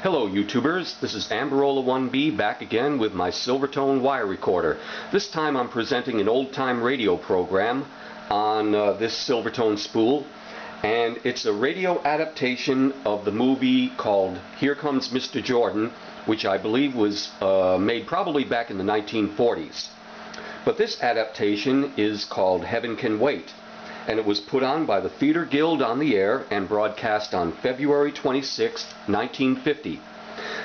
Hello YouTubers, this is Amberola 1B back again with my Silvertone wire recorder. This time I'm presenting an old-time radio program on this Silvertone spool, and it's a radio adaptation of the movie called Here Comes Mr. Jordan, which I believe was made probably back in the 1940s. But this adaptation is called Heaven Can Wait, and it was put on by the Theater Guild on the air and broadcast on February 26, 1950.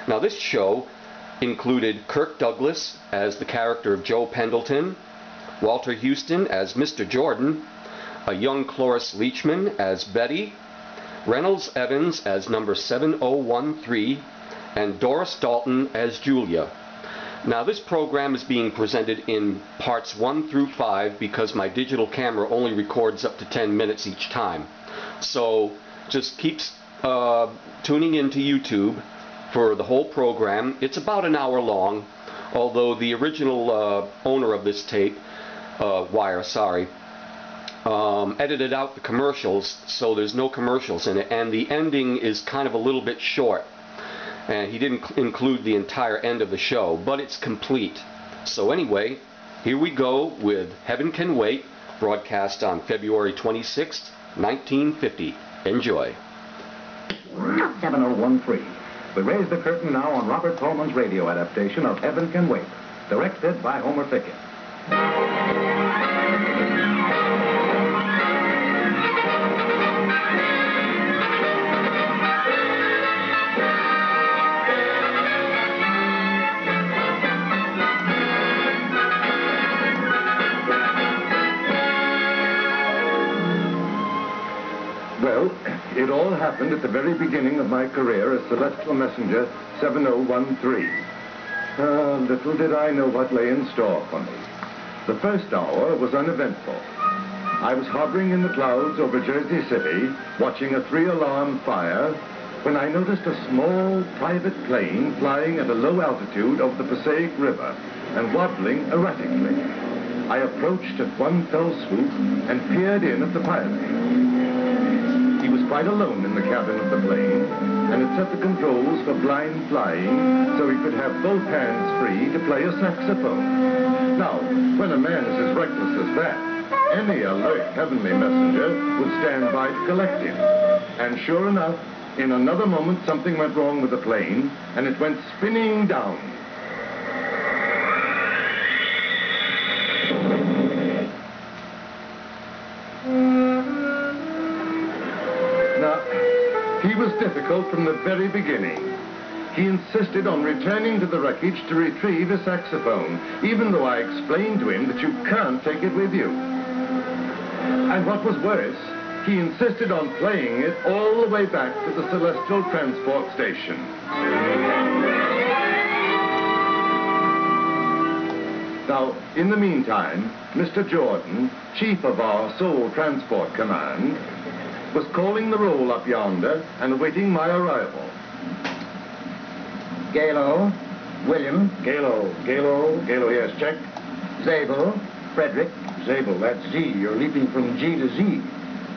Now this show included Kirk Douglas as the character of Joe Pendleton, Walter Houston as Mr. Jordan, a young Cloris Leachman as Betty, Reynolds Evans as number 7013, and Doris Dalton as Julia. Now this program is being presented in parts 1 through 5 because my digital camera only records up to 10 minutes each time. So just keep tuning into YouTube for the whole program. It's about an hour long, although the original owner of this tape, edited out the commercials, so there's no commercials in it, and the ending is kind of a little bit short. And he didn't include the entire end of the show, but it's complete. So anyway, here we go with Heaven Can Wait, broadcast on February 26th, 1950. Enjoy. 7013. We raise the curtain now on Robert Tolman's radio adaptation of Heaven Can Wait, directed by Homer Pickett. Well, it all happened at the very beginning of my career as Celestial Messenger 7013. Little did I know what lay in store for me. The first hour was uneventful. I was hovering in the clouds over Jersey City, watching a 3-alarm fire, when I noticed a small private plane flying at a low altitude over the Passaic River and wobbling erratically. I approached at one fell swoop and peered in at the pilot. He was quite alone in the cabin of the plane, and had set the controls for blind flying so he could have both hands free to play a saxophone. Now, when a man is as reckless as that, any alert heavenly messenger would stand by to collect him. And sure enough, in another moment something went wrong with the plane, and it went spinning down. He was difficult from the very beginning. He insisted on returning to the wreckage to retrieve his saxophone, even though I explained to him that you can't take it with you. And what was worse, he insisted on playing it all the way back to the Celestial Transport Station. Now, in the meantime, Mr. Jordan, chief of our Soul Transport Command, was calling the roll up yonder and awaiting my arrival. Galo, William. Galo, yes, check. Zabel, Frederick. Zabel, that's Z. You're leaping from G to Z.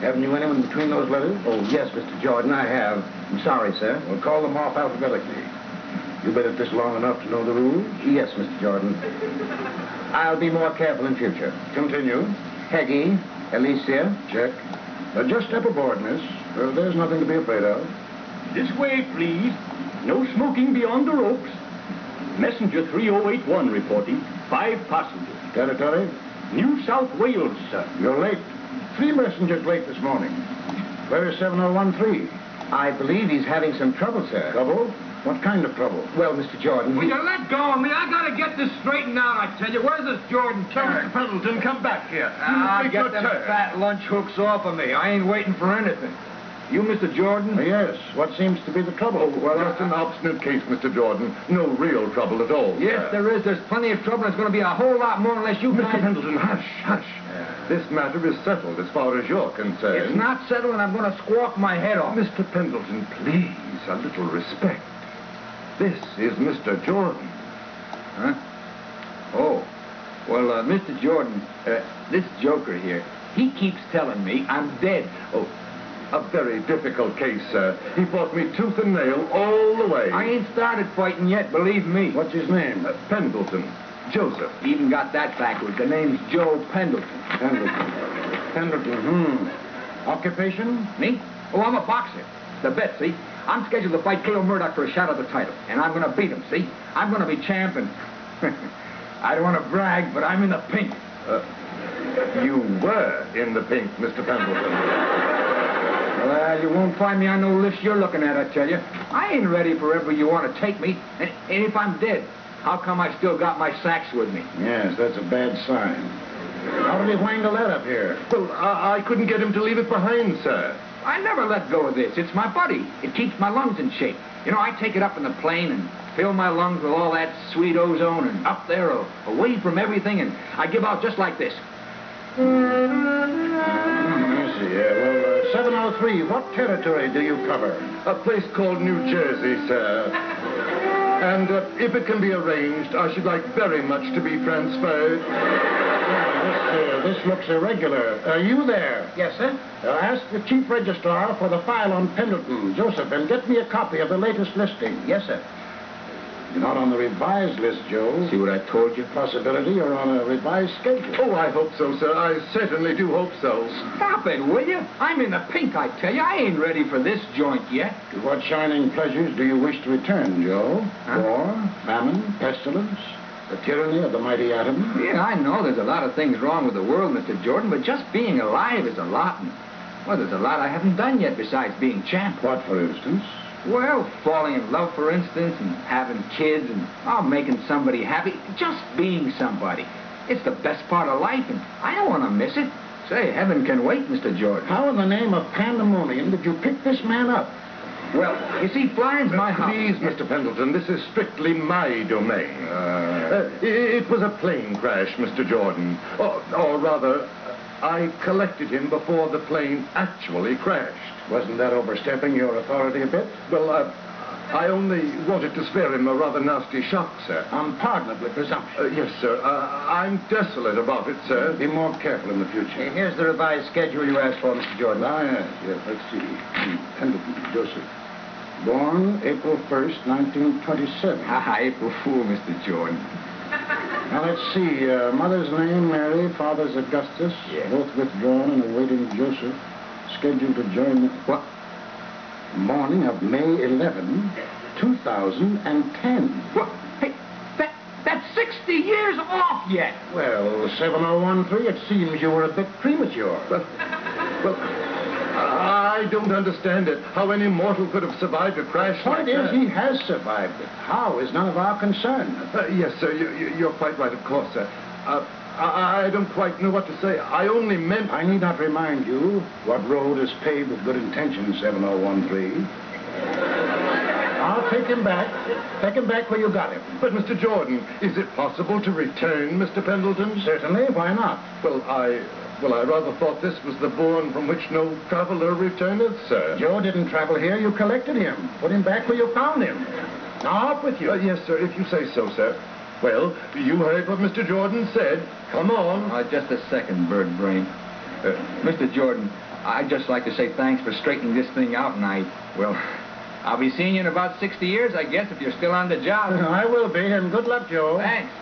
Haven't you anyone between those letters? Oh, yes, Mr. Jordan, I have. I'm sorry, sir. Well, call them off alphabetically. You've been at this long enough to know the rules? Yes, Mr. Jordan. I'll be more careful in future. Continue. Peggy, Alicia. Check. Just step aboard, miss. There's nothing to be afraid of. This way, please. No smoking beyond the ropes. Messenger 3081 reporting. 5 passengers. Territory? New South Wales, sir. You're late. 3 messengers late this morning. Where is 7013? I believe he's having some trouble, sir. Trouble? What kind of trouble? Well, Mr. Jordan, Will you let go of me? I gotta get this straightened out, I tell you. Where's this Jordan Turk? Pendleton, come back here. Get them fat lunch hooks off of me. I ain't waiting for anything. You, Mr. Jordan? Yes. What seems to be the trouble? Oh, well, that's an obstinate case, Mr. Jordan. No real trouble at all. Yes, there is. There's plenty of trouble. There's going to be a whole lot more unless you Mr. Pendleton, hush, hush. This matter is settled as far as you're concerned. It's not settled, and I'm going to squawk my head off. Mr. Pendleton, please, a little respect. This is Mr. Jordan. Huh? Oh. Well, Mr. Jordan, this joker here, he keeps telling me I'm dead. Oh, A very difficult case, sir. He fought me tooth and nail all the way. I ain't started fighting yet, believe me. What's his name? Pendleton. Joseph. Even got that backwards. The name's Joe Pendleton. Pendleton. Occupation? Me? Oh, I'm a boxer. The bet, see? I'm scheduled to fight K.O. Murdoch for a shot at the title. And I'm going to beat him, see? I'm going to be champ and... I don't want to brag, but I'm in the pink. You were in the pink, Mr. Pendleton. Well, you won't find me on no list you're looking at, I tell you. I ain't ready for wherever you want to take me. And if I'm dead, how come I still got my sacks with me? Yes, that's a bad sign. How did he wangle that up here? Well, I couldn't get him to leave it behind, sir. I never let go of this. It's my buddy. It keeps my lungs in shape. You know, I take it up in the plane and fill my lungs with all that sweet ozone and up there, away from everything, and I give out just like this. I see. Well, 703, what territory do you cover? A place called New Jersey, sir. And if it can be arranged, I should like very much to be transferred. This looks irregular. Are you there? Yes, sir? Ask the chief registrar for the file on Pendleton, Joseph, and get me a copy of the latest listing. Yes, sir. You're not on the revised list, Joe. See what I told you? Possibility you're on a revised schedule. Oh, I hope so, sir. I certainly do hope so. Stop it, will you? I'm in the pink, I tell you. I ain't ready for this joint yet. To what shining pleasures do you wish to return, Joe? Huh? War, famine, pestilence, the tyranny of the mighty atom? Yeah, I know there's a lot of things wrong with the world, Mr. Jordan, but just being alive is a lot. And, well, there's a lot I haven't done yet besides being champ. What, for instance? Well, falling in love, for instance, and having kids, and making somebody happy. Just being somebody. It's the best part of life, and I don't want to miss it. Say, heaven can wait, Mr. Jordan. How in the name of pandemonium did you pick this man up? Well, you see, flying's my hobby. Please, Mr. Pendleton, this is strictly my domain. It was a plane crash, Mr. Jordan. Or rather, I collected him before the plane actually crashed. Wasn't that overstepping your authority a bit? Well, I only wanted to spare him a rather nasty shock, sir. Unpardonably presumptuous. Yes, sir. I'm desolate about it, sir. Be more careful in the future. Here's the revised schedule you asked for, Mr. Jordan. Yes, let's see. Pendleton, Joseph. Born April 1st, 1927. April Fool, Mr. Jordan. Now, let's see. Mother's name, Mary. Father's Augustus. Yeah. Both withdrawn and awaiting Joseph. Scheduled to join... What? Morning of May 11, 2010. What? Hey, that's 60 years off yet. Well, 7013, it seems you were a bit premature. Well, I don't understand it. How any mortal could have survived a crash like that. The point is, he has survived it. How is none of our concern. Yes, sir. You're quite right, of course, sir. I don't quite know what to say. I only meant... I need not remind you what road is paved with good intentions, 7013. I'll take him back. Take him back where you got him. But, Mr. Jordan, is it possible to return Mr. Pendleton? Certainly. Why not? Well, I rather thought this was the bourne from which no traveler returneth, sir. Joe didn't travel here. You collected him. Put him back where you found him. Now, up with you. Yes, sir, if you say so, sir. Well, you heard what Mr. Jordan said. Come on. Just a second, bird brain. Mr. Jordan, I'd just like to say thanks for straightening this thing out, and I'll be seeing you in about 60 years, I guess, if you're still on the job. I will be, and good luck, Joe. Thanks.